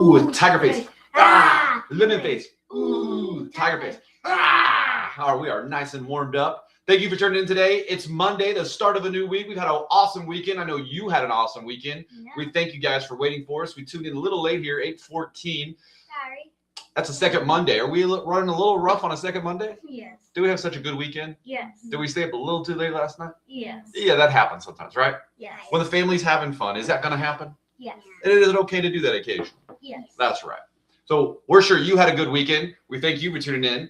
Ooh, tiger face. Ah, lemon face. Ooh, tiger face. Ah, all right, we are nice and warmed up. Thank you for tuning in today. It's Monday, the start of a new week. We've had an awesome weekend. I know you had an awesome weekend. Yeah. We thank you guys for waiting for us. We tuned in a little late here, 8:14. Sorry. That's a second Monday. Are we running a little rough on a second Monday? Yes. Do we have such a good weekend? Yes. Did we stay up a little too late last night? Yes. Yeah, that happens sometimes, right? Yes. When the family's having fun, is that going to happen? Yes. And is it okay to do that occasionally? Yes. That's right. So we're sure you had a good weekend. We thank you for tuning in.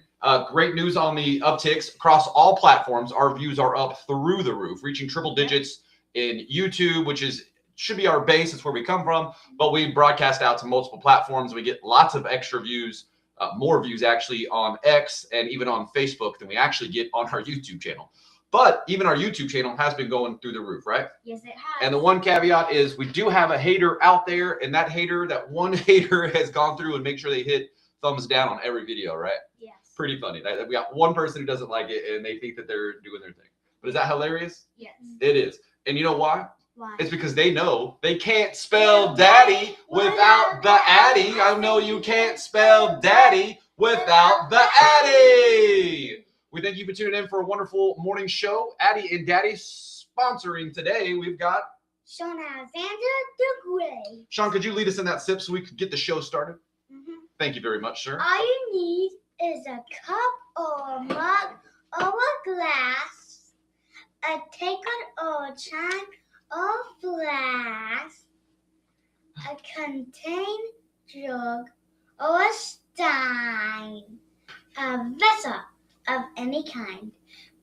Great news on the upticks across all platforms. Our views are up through the roof, reaching triple digits in YouTube, which should be our base. It's where we come from. But we broadcast out to multiple platforms. We get lots of extra views, more views actually on X and even on Facebook than we actually get on our YouTube channel. But even our YouTube channel has been going through the roof, right? Yes, it has. And the one caveat is we do have a hater out there, and that one hater has gone through and make sure they hit thumbs down on every video, right? Yes. Pretty funny. We got one person who doesn't like it, and they think that they're doing their thing. But is that hilarious? Yes. It is. And you know why? Why? It's because they know they can't spell daddy without the Addy. I know you can't spell daddy without the Addy. We thank you for tuning in for a wonderful morning show. Addy and Daddy sponsoring today. We've got Sean Alexander the Gray. Sean, could you lead us in that sip so we could get the show started? Mm-hmm. Thank you very much, sir. All you need is a cup or a mug or a glass, a takeout or a chime or flask, a contained jug or a stein, a vessel of any kind,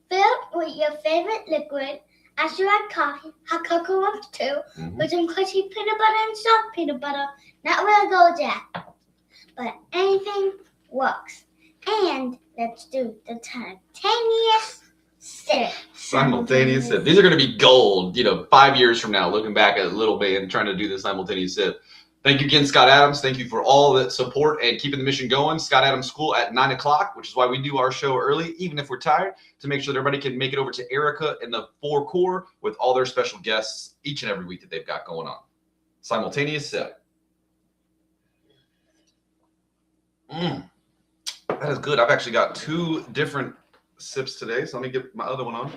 filled with your favorite liquid. As you add coffee, hot cocoa works too, with some crunchy peanut butter and soft peanut butter. Not really gold yet, but anything works. And let's do the simultaneous sip. Simultaneous sip. These are going to be gold, 5 years from now, looking back at Little Man trying to do the simultaneous sip. Thank you again, Scott Adams. Thank you for all the support and keeping the mission going. Scott Adams School at 9 o'clock, which is why we do our show early, even if we're tired, to make sure that everybody can make it over to Erica and the 4 Core with all their special guests each and every week that they've got going on. Simultaneous sip. That is good. I've actually got 2 different sips today, so let me get my other one on.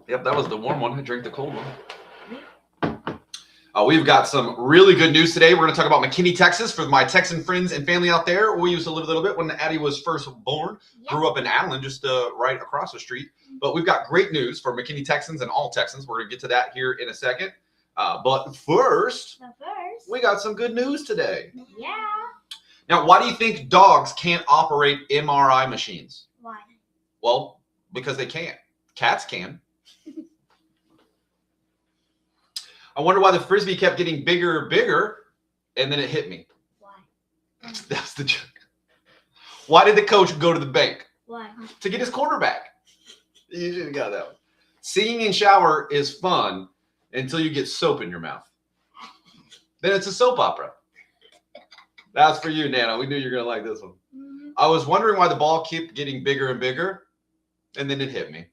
Yep, that was the warm one. I drank the cold one. We've got some really good news today. We're going to talk about McKinney, Texas, for my Texan friends and family out there. We used to live a little bit when Addy was first born. Yep. Grew up in Allen, just right across the street. But we've got great news for McKinney Texans and all Texans. We're going to get to that here in a second. But first, we got some good news today. Yeah. Now, why do you think dogs can't operate MRI machines? Why? Well, because they can't. Cats can. I wonder why the Frisbee kept getting bigger and bigger, and then it hit me. Why? That's the joke. Why did the coach go to the bank? Why? To get his quarterback. You should have got that one. Singing in shower is fun until you get soap in your mouth. Then it's a soap opera. That's for you, Nana. We knew you were going to like this one. Mm-hmm. I was wondering why the ball kept getting bigger and bigger, and then it hit me.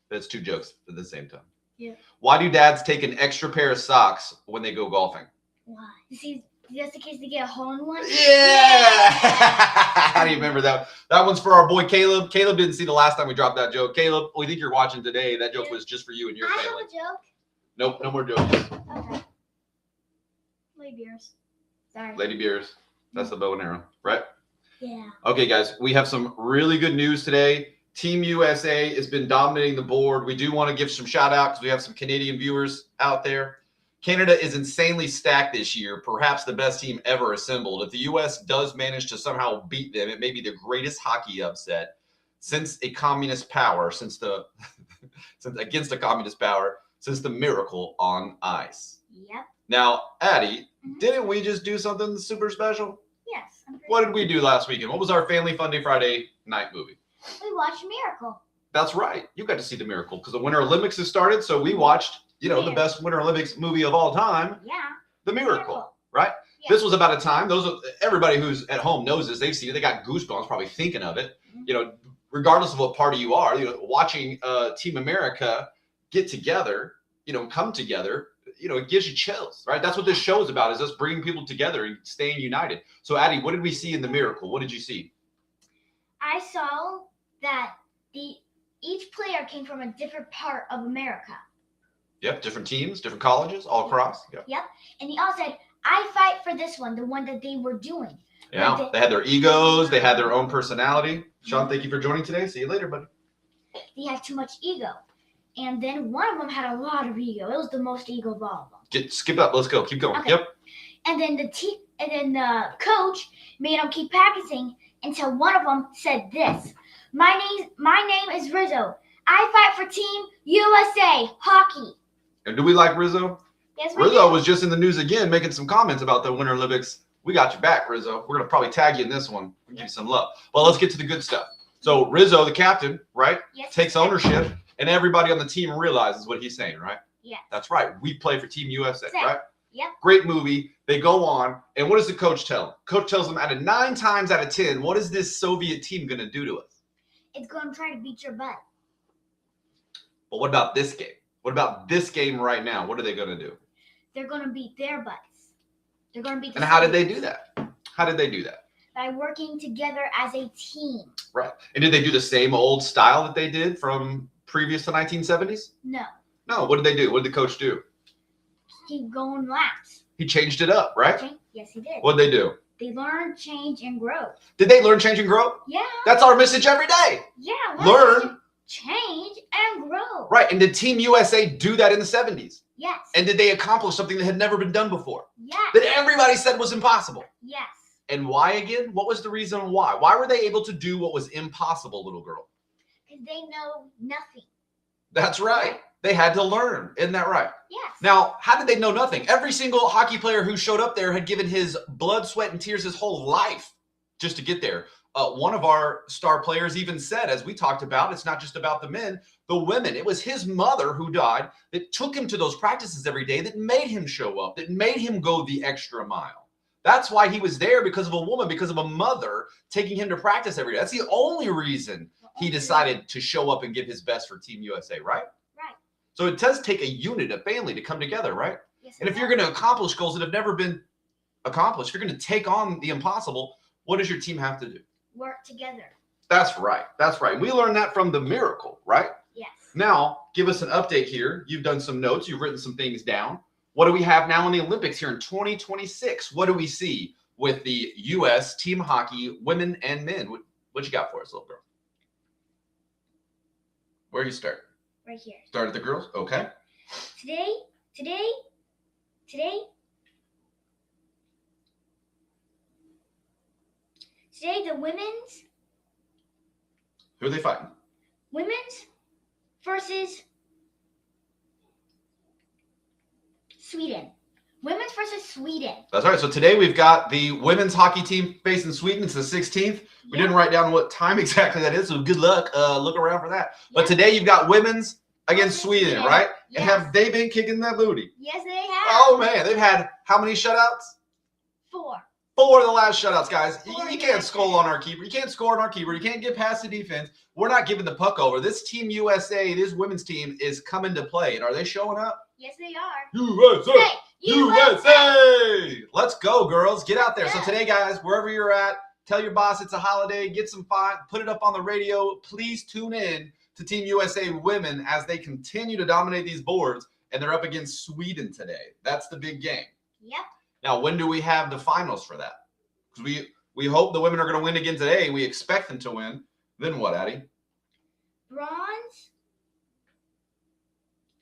That's 2 jokes at the same time. Yeah. Why do dads take an extra pair of socks when they go golfing? Why? See, just in case they get a hole in one? Yeah! How do you remember that? That one's for our boy Caleb. Caleb didn't see the last time we dropped that joke. Caleb, we think you're watching today. That joke was just for you and your family. I have a joke. Nope, no more jokes. Okay. Lady Beers. Sorry. Lady Beers. That's the bow and arrow, right? Yeah. Okay, guys, we have some really good news today. Team USA has been dominating the board. We do want to give some shout out because we have some Canadian viewers out there. Canada is insanely stacked this year, perhaps the best team ever assembled. If the U.S. does manage to somehow beat them, it may be the greatest hockey upset since a communist power, since against a communist power, since the Miracle on Ice. Yep. Now, Addy, didn't we just do something super special? Yes. What did we do last weekend? What was our Family Fun Day Friday night movie? We watched Miracle. That's right. You got to see the Miracle because the Winter Olympics has started. So we watched, the best Winter Olympics movie of all time. Yeah. The Miracle. Right? Yeah. This was about a time. Everybody who's at home knows this. They've seen it. They got goosebumps probably thinking of it. Mm-hmm. Regardless of what party you are, watching Team America get together, come together it gives you chills, right? That's what this show is about, is us bringing people together and staying united. So, Addy, what did we see in the miracle? What did you see? I saw that each player came from a different part of America. Yep, different teams, different colleges, all across. Yep. And he all said, I fight for this one, the one that they were doing. Yeah, they had their egos. They had their own personality. Sean, thank you for joining today. See you later, buddy. They had too much ego. And then one of them had a lot of ego. It was the most ego of all of them. Skip up. Let's go. Keep going. Okay. Yep. And then the coach made them keep practicing until one of them said this. My name is Rizzo. I fight for Team USA Hockey. And do we like Rizzo? Yes, we Rizzo do. was just in the news again, making some comments about the Winter Olympics. We got your back, Rizzo. We're going to probably tag you in this one. We'll give you some love. Well, let's get to the good stuff. So Rizzo, the captain, right, Yes. takes ownership, and everybody on the team realizes what he's saying, right? Yes. That's right. We play for Team USA, Same. right? Yep. Great movie. They go on, and what does the coach tell them? Coach tells them out of 9 times out of 10, what is this Soviet team going to do to us? It's going to try to beat your butt. But what about this game? What about this game right now? What are they going to do? They're going to beat their butts. They're going to beat the And how did they Soviets do that? How did they do that? by working together as a team. Right. And did they do the same old style that they did from previous to 1970s? No. No. What did they do? What did the coach do? Keep going laps. He changed it up, right? Okay. Yes, he did. What did they do? They learn, change, and grow. Did they learn, change, and grow? Yeah. That's our message every day. Yeah. Learn. Change, and grow. Right. And did Team USA do that in the 70s? Yes. And did they accomplish something that had never been done before? Yes. That everybody said was impossible? Yes. And why again? What was the reason why? Why were they able to do what was impossible, little girl? Because they know nothing. That's right. They had to learn. Isn't that right? Yes. Now, how did they know nothing? Every single hockey player who showed up there had given his blood, sweat, and tears his whole life just to get there. One of our star players even said, as we talked about, it's not just about the men, the women. It was his mother who died that took him to those practices every day, that made him show up, that made him go the extra mile. That's why he was there, because of a woman, because of a mother taking him to practice every day. That's the only reason he decided to show up and give his best for Team USA, right? Right. So it does take a unit, a family to come together, right? Yes, And if you're going to accomplish goals that have never been accomplished, if you're going to take on the impossible, what does your team have to do? work together. That's right. That's right. We learned that from the miracle, right? Yes. Now, give us an update here. You've done some notes. You've written some things down. What do we have now in the Olympics here in 2026? What do we see with the U.S. team hockey, women and men? What you got for us, little girl? Where do you start? Right here. Start at the girls? Okay. Today, the Who are they fighting? women's versus Sweden. Women's versus Sweden. That's right. So today we've got the women's hockey team facing Sweden. It's the 16th. We didn't write down what time exactly that is, so good luck. Look around for that. But today you've got women's against Sweden, right? Yes. And have they been kicking that booty? Yes, they have. Oh, man. They've had how many shutouts? 4. 4 of the last shutouts, guys. Four You can't score on our keeper. You can't score on our keeper. You can't get past the defense. We're not giving the puck over. This Team USA, this women's team, is coming to play. And are they showing up? Yes, they are. USA! Hey, USA! Let's go, girls. Get out there. So Yeah. today, guys, wherever you're at, tell your boss it's a holiday. Get some fun. Put it up on the radio. Please tune in to Team USA women as they continue to dominate these boards. And they're up against Sweden today. That's the big game. Yep. Now, when do we have the finals for that? Because we hope the women are going to win again today. We expect them to win. Then what, Addy? Bronze,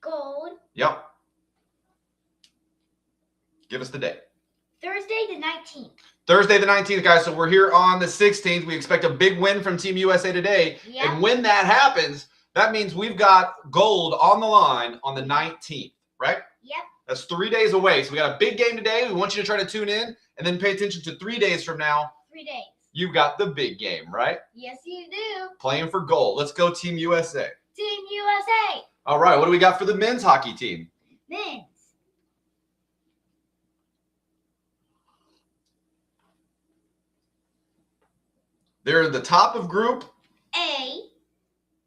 gold, Yep. Give us the date. Thursday the 19th. Thursday the 19th, guys. So we're here on the 16th. We expect a big win from Team USA today. Yep. And when that happens, that means we've got gold on the line on the 19th, right? Yep. That's 3 days away. So we got a big game today. We want you to try to tune in and then pay attention to 3 days from now. 3 days. You've got the big game, right? Yes, you do. Playing for gold. Let's go Team USA. Team USA. All right. What do we got for the men's hockey team? Men's. They're at the top of Group. A.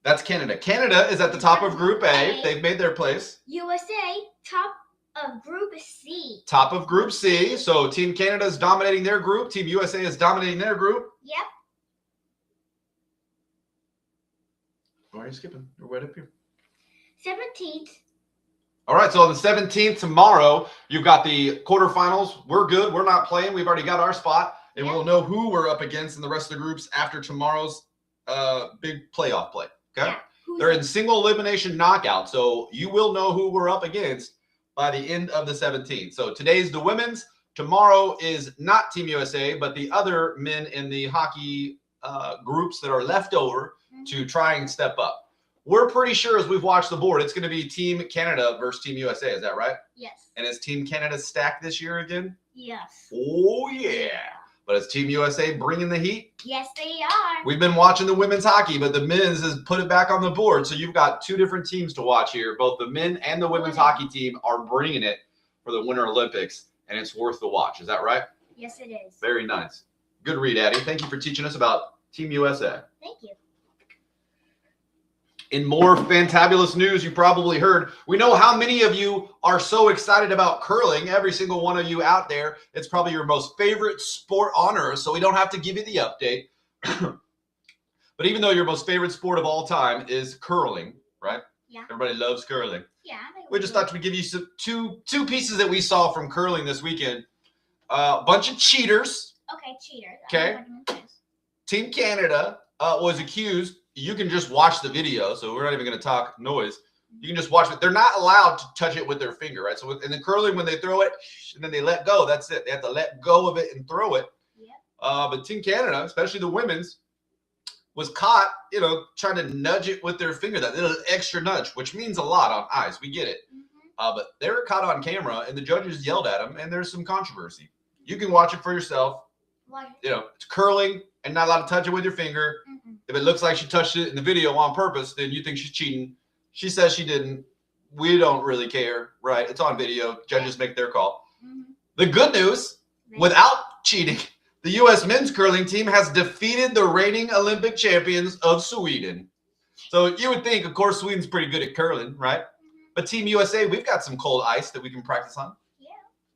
That's Canada. Canada is at the top of Group A. They've made their place. USA, top of Group C. Top of Group C. So Team Canada is dominating their group. Team USA is dominating their group. Yep. Why are you skipping? You're right up here. 17th. All right, so on the 17th, tomorrow, you've got the quarterfinals. We're good. We're not playing. We've already got our spot, and we'll know who we're up against in the rest of the groups after tomorrow's big playoff play. Okay? Yeah. They're in single elimination knockout, so you will know who we're up against by the end of the 17th. So today's the women's. Tomorrow is not Team USA, but the other men in the hockey groups that are left over to try and step up. We're pretty sure as we've watched the board, it's going to be Team Canada versus Team USA. Is that right? Yes. And is Team Canada stacked this year again? Yes. Oh, yeah. But is Team USA bringing the heat? Yes, they are. We've been watching the women's hockey, but the men's has put it back on the board. So you've got two different teams to watch here. Both the men and the women's hockey team are bringing it for the Winter Olympics, and it's worth the watch. Is that right? Yes, it is. Very nice. Good read, Addy. Thank you for teaching us about Team USA. Thank you. In more fantabulous news, you probably heard, we know how many of you are so excited about curling. Every single one of you out there, it's probably your most favorite sport on earth, so we don't have to give you the update. But even though your most favorite sport of all time is curling, right? Yeah. Everybody loves curling. Yeah. We just thought we'd give you some two pieces that we saw from curling this weekend. A bunch of cheaters. Okay, cheaters. Okay. Team Canada was accused. You can just watch the video, so we're not even going to talk noise. You can just watch it. They're not allowed to touch it with their finger, right? So in the curling, when they throw it and then they let go, that's it. They have to let go of it and throw it. Yep. But Team Canada, especially the women's, was caught, trying to nudge it with their finger, that little extra nudge, which means a lot on ice. We get it. But they were caught on camera, and the judges yelled at them, and there's some controversy. You can watch it for yourself. It's curling and not allowed to touch it with your finger. If it looks like she touched it in the video on purpose, then you think she's cheating. She says she didn't. We don't really care, right? It's on video. Judges make their call. The good news, without cheating, the U.S. men's curling team has defeated the reigning Olympic champions of Sweden. So you would think, of course, Sweden's pretty good at curling, right? But Team USA, we've got some cold ice that we can practice on. Yeah.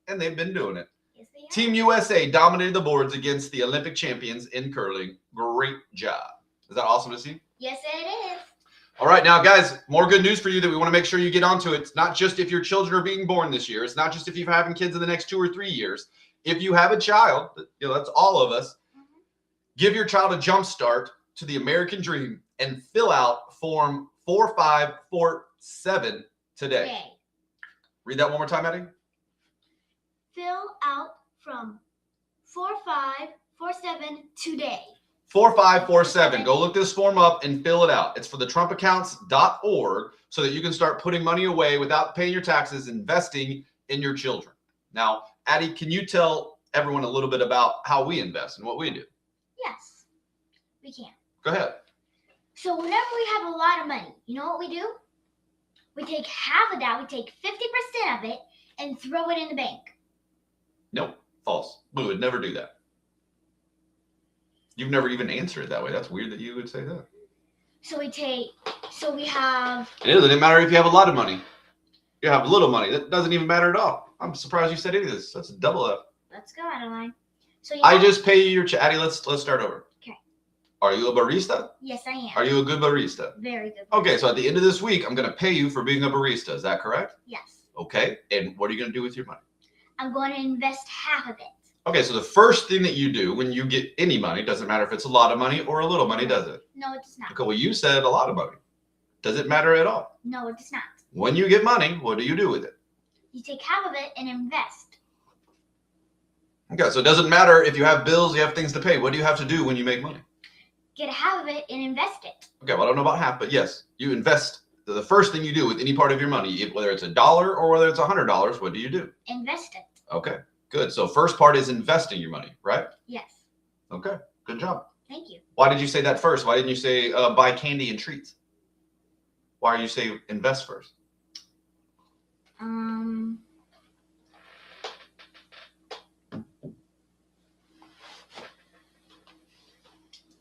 And they've been doing it. Yes, they have. Team USA dominated the boards against the Olympic champions in curling. Great job. Is that awesome to see? Yes, it is. All right, now, guys, more good news for you that we want to make sure you get onto it. It's not just if your children are being born this year. It's not just if you're having kids in the next 2 or 3 years. If you have a child, that's all of us, give your child a jump start to the American dream and fill out Form 4547 today. Read that one more time, Addy. Fill out from 4547 today. 4547. Go look this form up and fill it out. It's for the TrumpAccounts.org so that you can start putting money away without paying your taxes, investing in your children. Now, Addy, can you tell everyone a little bit about how we invest and what we do? Yes, we can. Go ahead. So whenever we have a lot of money, you know what we do? We take half of that, we take 50% of it, and throw it in the bank. No, false. We would never do that. You've never even answered it that way. That's weird that you would say that. So we have... It doesn't matter if you have a lot of money. You have little money. That doesn't even matter at all. I'm surprised you said any of this. That's a double F. Let's go, Adeline. So I just pay you your check. Addy, let's start over. Okay. Are you a barista? Yes, I am. Are you a good barista? Very good. Okay, so at the end of this week, I'm going to pay you for being a barista. Is that correct? Yes. Okay, and what are you going to do with your money? I'm going to invest half of it. Okay, so the first thing that you do when you get any money, doesn't matter if it's a lot of money or a little money, does it? No, it does not. Okay, well, you said a lot of money. Does it matter at all? No, it does not. When you get money, what do you do with it? You take half of it and invest. Okay, so it doesn't matter if you have bills, you have things to pay. What do you have to do when you make money? Get half of it and invest it. Okay, well, I don't know about half, but yes, you invest. The first thing you do with any part of your money, whether it's $1 or whether it's $100, what do you do? Invest it. Okay, good. So first part is investing your money, right? Yes. Okay, good job. Thank you. Why did you say that first? Why didn't you say buy candy and treats? Why are you say invest first?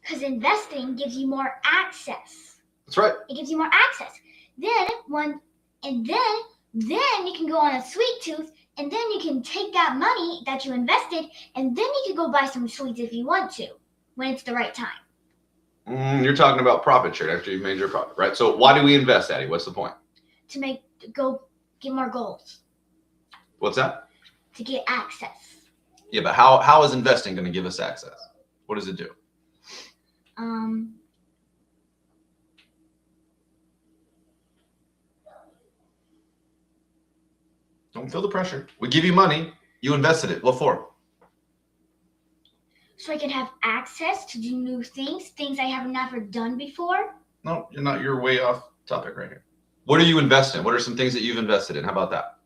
Because investing gives you more access. That's right. It gives you more access. Then you can go on a sweet tooth And then you can take that money that you invested, and then you can go buy some sweets if you want to, when it's the right time. You're talking about profit share after you've made your profit, right? So why do we invest, Addy? What's the point? To get more goals. What's that? To get access. Yeah, but how is investing going to give us access? What does it do? Don't feel the pressure. We give you money. You invested it. What for? So I can have access to do new things I have never done before. No, you're not. You're way off topic right here. What are you investing in? What are some things that you've invested in? How about that?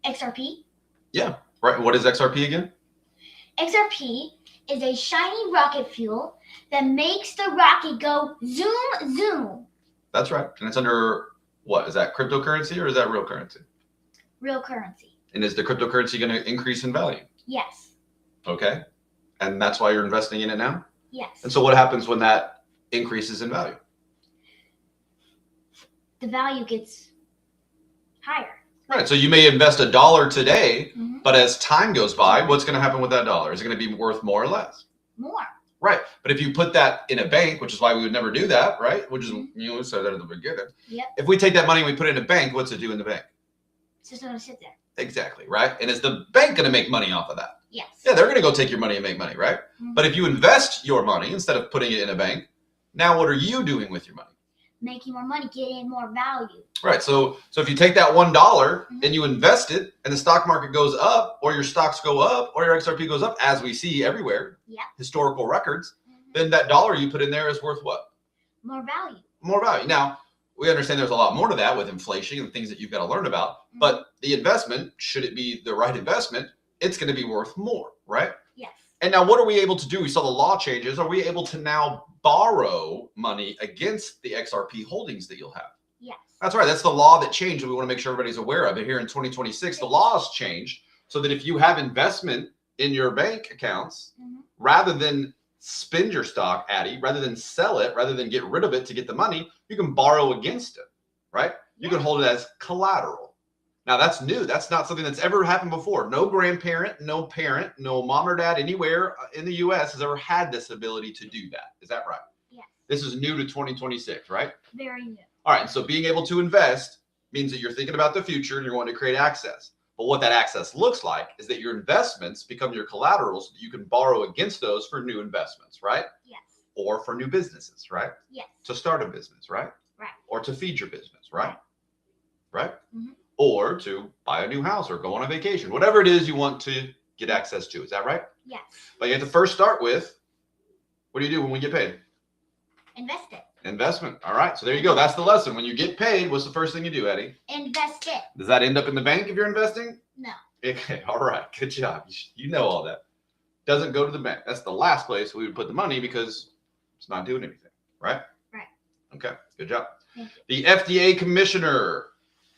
XRP. Yeah, right. What is XRP again? XRP is a shiny rocket fuel that makes the rocket go zoom, zoom. That's right. And it's under what? Is that cryptocurrency or is that real currency? Real currency. And is the cryptocurrency going to increase in value? Yes. Okay. And that's why you're investing in it now? Yes. And so what happens when that increases in value? The value gets higher. Right. So you may invest $1 today, but as time goes by, what's going to happen with that dollar? Is it going to be worth more or less? More. Right. But if you put that in a bank, which is why we would never do that, right? Which is, you said that at the beginning. Yep. If we take that money and we put it in a bank, what's it do in the bank? It's just going to sit there. Exactly. Right. And is the bank going to make money off of that? Yes. Yeah, they're going to go take your money and make money, right? But if you invest your money instead of putting it in a bank, now what are you doing with your money? Making more money, getting more value. Right. So if you take that $1 and you invest it and the stock market goes up or your stocks go up or your XRP goes up, as we see everywhere, historical records, then that dollar you put in there is worth what? More value. More value. Now, we understand there's a lot more to that with inflation and things that you've got to learn about. But the investment, should it be the right investment, it's going to be worth more, right? Yes. And now what are we able to do? We saw the law changes. Are we able to now borrow money against the XRP holdings that you'll have? Yes. That's right. That's the law that changed. We want to make sure everybody's aware of it. Here in 2026, the law has changed so that if you have investment in your bank accounts, rather than spend your stock, Addy, rather than sell it, rather than get rid of it to get the money, you can borrow against it, right? You can hold it as collateral. Now that's new. That's not something that's ever happened before. No grandparent, no parent, no mom or dad anywhere in the U.S. has ever had this ability to do that. Is that right? Yes. This is new to 2026, right? Very new. All right. So being able to invest means that you're thinking about the future and you're wanting to create access. But what that access looks like is that your investments become your collateral so that you can borrow against those for new investments, right? Yes. Or for new businesses, right? Yes. To start a business, right? Right. Or to feed your business, right? Right? Or to buy a new house or go on a vacation, whatever it is you want to get access to. Is that right? Yes. But you have to first start with, what do you do when we get paid? Invest it. Investment. All right. So there you go. That's the lesson. When you get paid, what's the first thing you do, Addy? Invest it. Does that end up in the bank if you're investing? No. Okay. All right. Good job. You know all that. Doesn't go to the bank. That's the last place we would put the money because it's not doing anything. Right? Right. Okay. Good job. Thank The you. FDA commissioner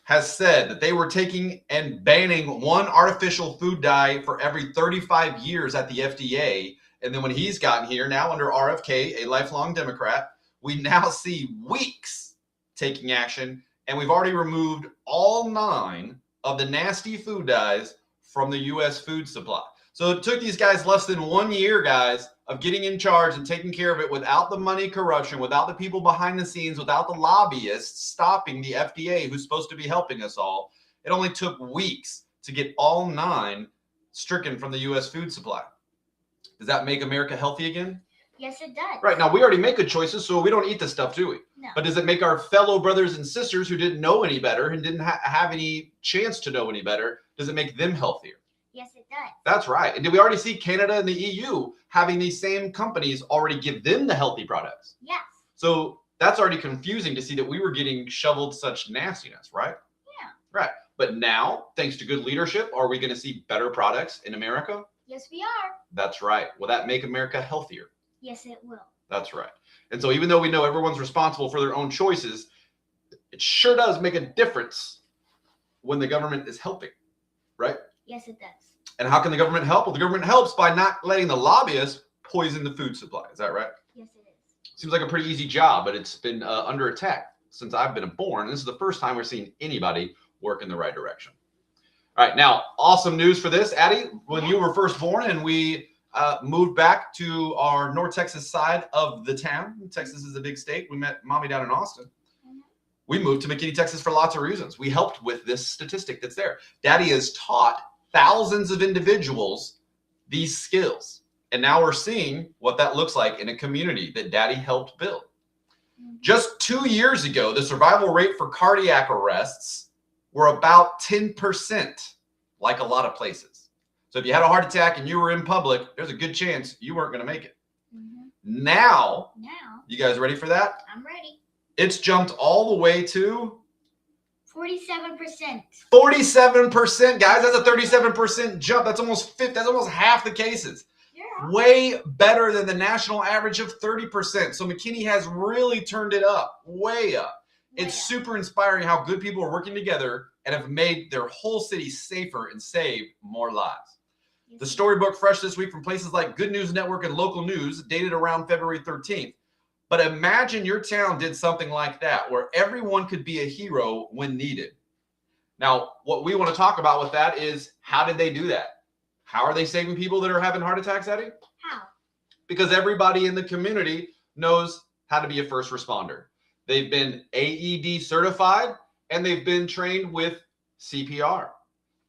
has said that they were taking and banning one artificial food dye for every 35 years at the FDA. And then when he's gotten here, now under RFK, a lifelong Democrat, we now see weeks taking action. And we've already removed all 9 of the nasty food dyes from the U.S. food supply. So it took these guys less than 1 year, guys, of getting in charge and taking care of it without the money corruption, without the people behind the scenes, without the lobbyists stopping the FDA, who's supposed to be helping us all. It only took weeks to get all 9 stricken from the U.S. food supply. Does that make America healthy again? Yes, it does. Right. Now, we already make good choices, so we don't eat this stuff, do we? No. But does it make our fellow brothers and sisters who didn't know any better and didn't have any chance to know any better, does it make them healthier? Yes, it does. That's right. And did we already see Canada and the EU having these same companies already give them the healthy products? Yes. So that's already confusing to see that we were getting shoveled such nastiness, right? Yeah. Right. But now, thanks to good leadership, are we going to see better products in America? Yes, we are. That's right. Will that make America healthier? Yes, it will. That's right. And so even though we know everyone's responsible for their own choices, it sure does make a difference when the government is helping, right? Yes, it does. And how can the government help? Well, the government helps by not letting the lobbyists poison the food supply. Is that right? Yes, it is. Seems like a pretty easy job, but it's been under attack since I've been born. This is the first time we're seeing anybody work in the right direction. All right, now, awesome news for this, Addie. When you were first born and we moved back to our North Texas side of the town, Texas is a big state. We met Mommy down in Austin. We moved to McKinney, Texas for lots of reasons. We helped with this statistic that's there. Daddy has taught thousands of individuals these skills. And now we're seeing what that looks like in a community that Daddy helped build. Just 2 years ago, the survival rate for cardiac arrests were about 10%, like a lot of places. So if you had a heart attack and you were in public, there's a good chance you weren't going to make it. Now, you guys ready for that? I'm ready. It's jumped all the way to 47%. 47%, guys. That's a 37% jump. That's almost half the cases. Yeah. Way better than the national average of 30%. So McKinney has really turned it up, way up. It's super inspiring how good people are working together and have made their whole city safer and saved more lives. The storybook fresh this week from places like Good News Network and Local News, dated around February 13th. But imagine your town did something like that, where everyone could be a hero when needed. Now, what we want to talk about with that is, how did they do that? How are they saving people that are having heart attacks, Eddie? How? Because everybody in the community knows how to be a first responder. They've been AED certified, and they've been trained with CPR.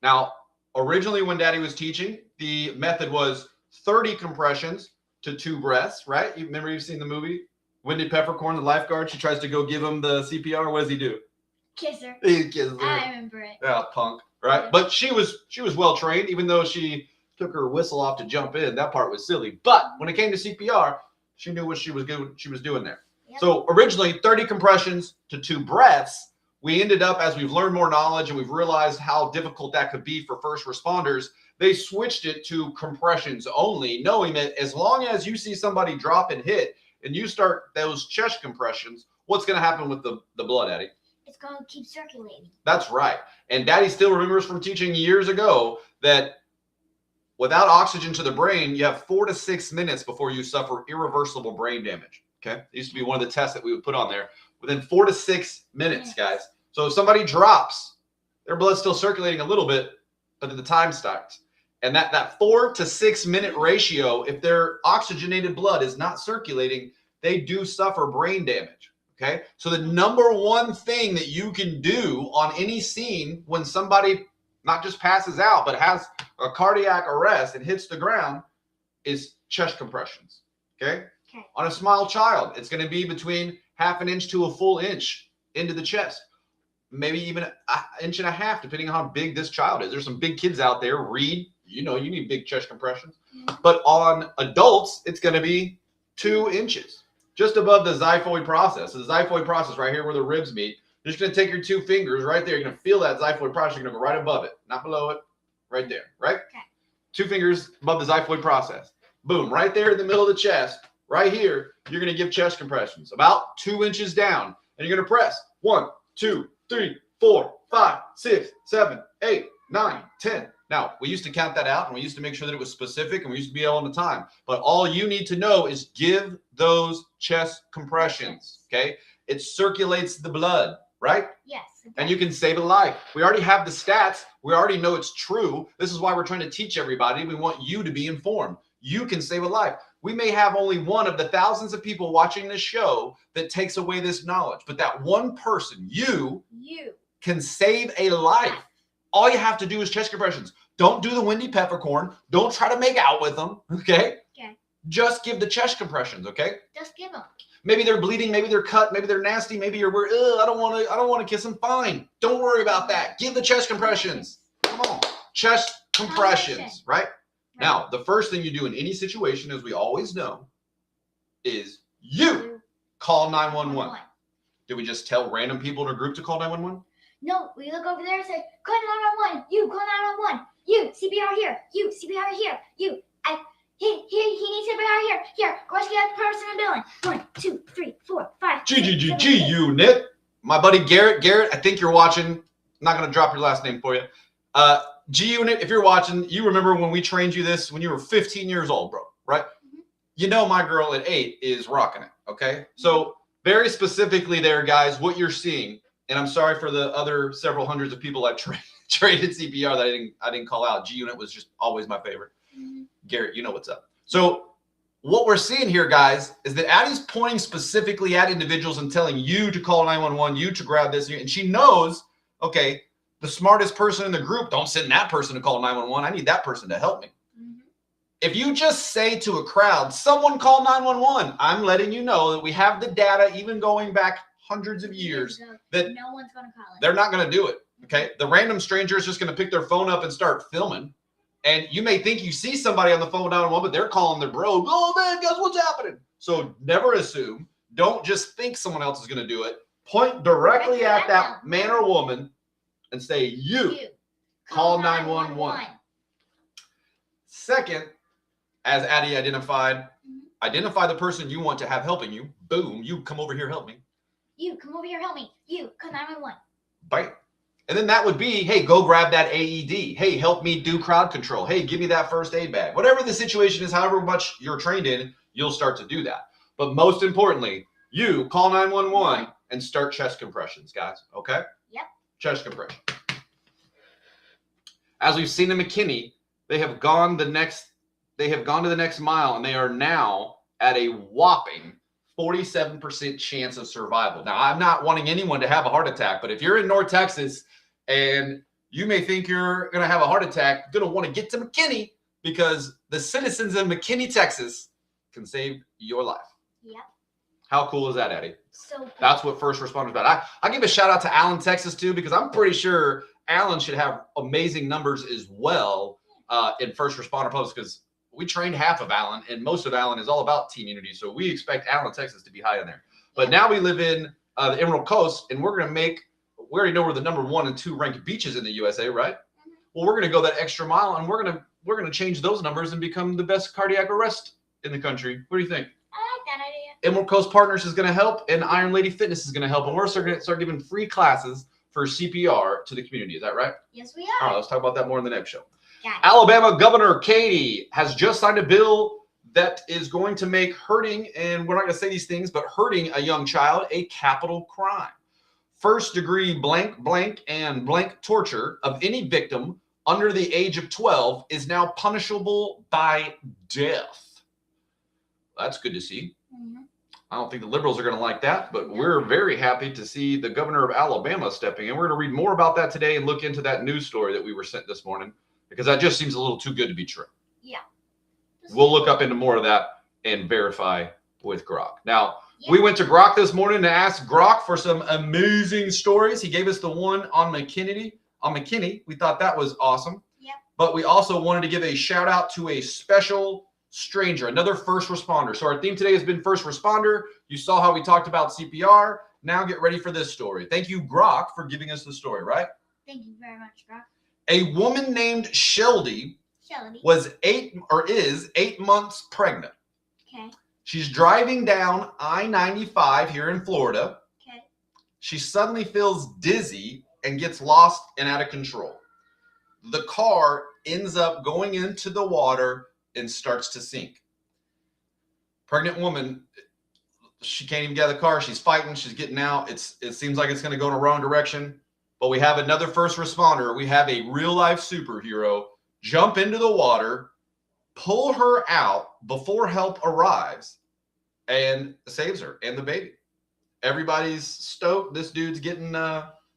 Now, originally when Daddy was teaching, the method was 30 compressions to 2 breaths, right? You remember, you've seen the movie? Wendy Peppercorn, the lifeguard, she tries to go give him the CPR. What does he do? Kiss her. He kisses her. I remember it. Yeah, punk, right? Yeah. But she was well trained, even though she took her whistle off to jump in. That part was silly. But when it came to CPR, she knew what she was doing there. Yep. So originally 30 compressions to 2 breaths. We ended up, as we've learned more knowledge and we've realized how difficult that could be for first responders, they switched it to compressions only, knowing that as long as you see somebody drop and hit and you start those chest compressions, what's going to happen with the blood, Eddie? It's going to keep circulating. That's right. And Daddy still remembers from teaching years ago that without oxygen to the brain, you have 4 to 6 minutes before you suffer irreversible brain damage. Okay. It used to be one of the tests that we would put on there. Within 4 to 6 minutes, guys. So if somebody drops, their blood's still circulating a little bit, but then the time starts. And that 4 to 6 minute ratio, if their oxygenated blood is not circulating, they do suffer brain damage. Okay. So the number one thing that you can do on any scene when somebody not just passes out, but has a cardiac arrest and hits the ground is chest compressions. Okay. On a small child, it's going to be between half an inch to a full inch into the chest, maybe even an inch and a half, depending on how big this child is. There's some big kids out there. Reed, you need big chest compressions. But on adults, it's going to be 2 inches, just above the xiphoid process. So the xiphoid process right here where the ribs meet, you're just going to take your 2 fingers right there. You're going to feel that xiphoid process. You're going to go right above it, not below it, right there, right? Okay. 2 fingers above the xiphoid process. Boom, right there in the middle of the chest. Right here, you're going to give chest compressions about 2 inches down, and you're going to press 1, 2, 3, 4, 5, 6, 7, 8, 9, 10. Now, we used to count that out, and we used to make sure that it was specific, and we used to be on the time. But all you need to know is give those chest compressions, okay? It circulates the blood, right? Yes. Okay. And you can save a life. We already have the stats. We already know it's true. This is why we're trying to teach everybody. We want you to be informed. You can save a life. We may have only one of the thousands of people watching this show that takes away this knowledge, but that one person, you can save a life. All you have to do is chest compressions. Don't do the Wendy Peppercorn. Don't try to make out with them, okay? Okay. Just give the chest compressions, okay? Just give them. Maybe they're bleeding, maybe they're cut, maybe they're nasty, maybe you're worried, I don't want to kiss them. Fine. Don't worry about that. Give the chest compressions. Come on. Chest compressions, right? Now, the first thing you do in any situation, as we always know, is you call 911. Did we just tell random people in a group to call 911? No, we look over there and say, call 911. You, call 911. You, CPR here. You, CPR here. You, he needs CPR here. Here, go ahead, get the person in the building. 1, 2, 3, 4, 5. G unit. My buddy Garrett. Garrett, I think you're watching. I'm not going to drop your last name for you. G Unit, if you're watching, you remember when we trained you this when you were 15 years old, bro, right? Mm-hmm. You know my girl at 8 is rocking it, okay? So very specifically there, guys, what you're seeing, and I'm sorry for the other several hundreds of people I've trained. trained in CPR that I didn't call out. G unit was just always my favorite. Garrett, you know what's up. So what we're seeing here, guys, is that Addie's pointing specifically at individuals and telling you to call 911, you to grab this, and she knows, okay, the smartest person in the group, don't send that person to call 911. I need that person to help me. If you just say to a crowd, someone call 911, I'm letting you know that we have the data, even going back hundreds of years, that no one's going to call it. They're not going to do it. Okay. The random stranger is just going to pick their phone up and start filming. And you may think you see somebody on the phone 911, but they're calling their bro. Oh man, guess what's happening? So never assume. Don't just think someone else is going to do it. Point directly at that man or woman and say, you call 911. Second, as Addie identified, identify the person you want to have helping you. Boom, you come over here, help me. You come over here, help me. You call 911. Bam. And then that would be, hey, go grab that AED. Hey, help me do crowd control. Hey, give me that first aid bag. Whatever the situation is, however much you're trained in, you'll start to do that. But most importantly, you call 911 and start chest compressions, guys. Okay? Yep. Chest compression. As we've seen in McKinney, they have gone to the next mile, and they are now at a whopping 47% chance of survival. Now, I'm not wanting anyone to have a heart attack, but if you're in North Texas and you may think you're going to have a heart attack, you're going to want to get to McKinney, because the citizens of McKinney, Texas can save your life. Yep. How cool is that, Eddie? So cool. That's what first responders about. I give a shout out to Allen, Texas, too, because I'm pretty sure Allen should have amazing numbers as well in first responder posts, because we trained half of Allen, and most of Allen is all about team unity. So we expect Allen, Texas to be high in there. But now we live in the Emerald Coast, and we're going to we already know we're the number 1 and 2 ranked beaches in the USA, right? Well, we're going to go that extra mile, and we're going to change those numbers and become the best cardiac arrest in the country. What do you think? I like that idea. Emerald Coast Partners is going to help, and Iron Lady Fitness is going to help, and we're going to start giving free classes for CPR to the community. Is that right? Yes, we All are. right, let's talk about that more in the next show. Got it. Alabama Governor Katie has just signed a bill that is going to make hurting, and we're not going to say these things, but hurting a young child a capital crime. First degree blank, blank, and blank torture of any victim under the age of 12 is now punishable by death. That's good to see. I don't think the liberals are going to like that, but we're very happy to see the governor of Alabama stepping in. We're going to read more about that today and look into that news story that we were sent this morning, because that just seems a little too good to be true. Yeah. We'll look up into more of that and verify with Grok. Now, we went to Grok this morning to ask Grok for some amazing stories. He gave us the one on McKinney. We thought that was awesome. Yep. But we also wanted to give a shout out to a special stranger, another first responder. So our theme today has been first responder. You saw how we talked about CPR. Now get ready for this story. Thank you, Grok, for giving us the story, right? Thank you very much, Grok. A woman named Sheldy is 8 months pregnant. Okay. She's driving down I-95 here in Florida. Okay. She suddenly feels dizzy and gets lost and out of control. The car ends up going into the water and starts to sink. Pregnant woman, she can't even get out of the car. She's fighting. She's getting out. It seems like it's going to go in the wrong direction. But we have another first responder. We have a real-life superhero jump into the water, pull her out before help arrives, and saves her and the baby. Everybody's stoked. This dude's getting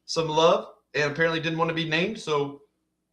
some love, and apparently didn't want to be named. So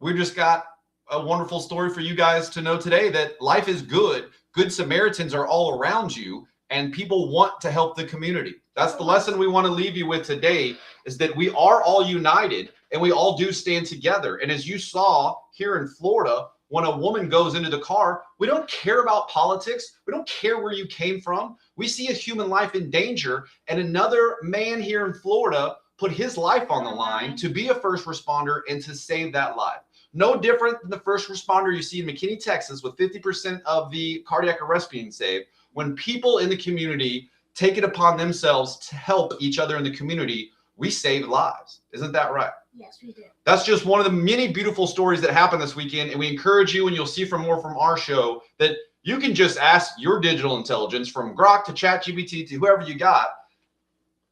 we just got a wonderful story for you guys to know today, that life is good. Good Samaritans are all around you, and people want to help the community. That's the lesson we want to leave you with today, is that we are all united and we all do stand together. And as you saw here in Florida, when a woman goes into the car, we don't care about politics. We don't care where you came from. We see a human life in danger, and another man here in Florida put his life on the line to be a first responder and to save that life. No different than the first responder you see in McKinney, Texas, with 50% of the cardiac arrest being saved. When people in the community take it upon themselves to help each other in the community, we save lives. Isn't that right? Yes, we do. That's just one of the many beautiful stories that happened this weekend. And we encourage you, and you'll see from more from our show, that you can just ask your digital intelligence, from Grok to ChatGPT to whoever you got.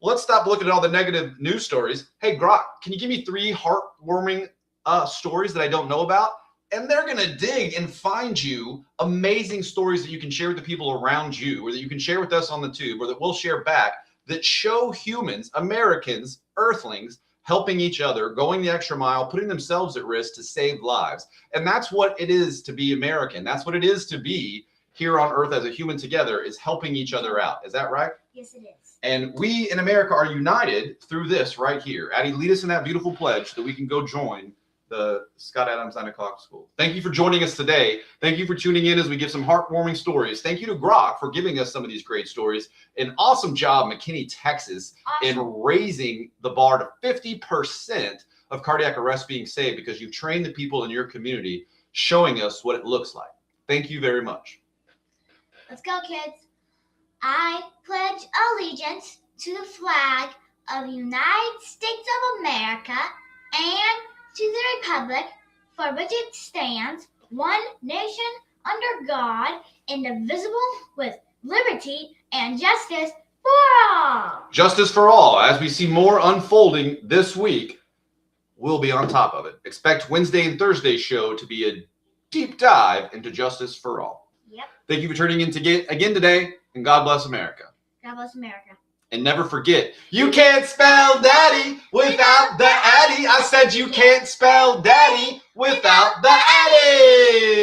Let's stop looking at all the negative news stories. Hey, Grok, can you give me 3 heartwarming stories that I don't know about, and they're going to dig and find you amazing stories that you can share with the people around you, or that you can share with us on the tube, or that we'll share back, that show humans, Americans, earthlings, helping each other, going the extra mile, putting themselves at risk to save lives. And that's what it is to be American. That's what it is to be here on Earth as a human together, is helping each other out. Is that right? Yes, it is. And we in America are united through this right here. Addie, lead us in that beautiful pledge that we can go join the Scott Adams 9 o'clock school. Thank you for joining us today. Thank you for tuning in as we give some heartwarming stories. Thank you to Grok for giving us some of these great stories. An awesome job, McKinney, Texas, in raising the bar to 50% of cardiac arrests being saved, because you've trained the people in your community, showing us what it looks like. Thank you very much. Let's go, kids. I pledge allegiance to the flag of the United States of America and to the republic for which it stands, one nation under God, indivisible, with liberty and justice for all. Justice for all. As we see more unfolding this week, we'll be on top of it. Expect Wednesday and Thursday's show to be a deep dive into justice for all. Yep. Thank you for tuning in again today, and God bless America. God bless America. And never forget, you can't spell daddy without the Addy. I said you can't spell daddy without the Addy.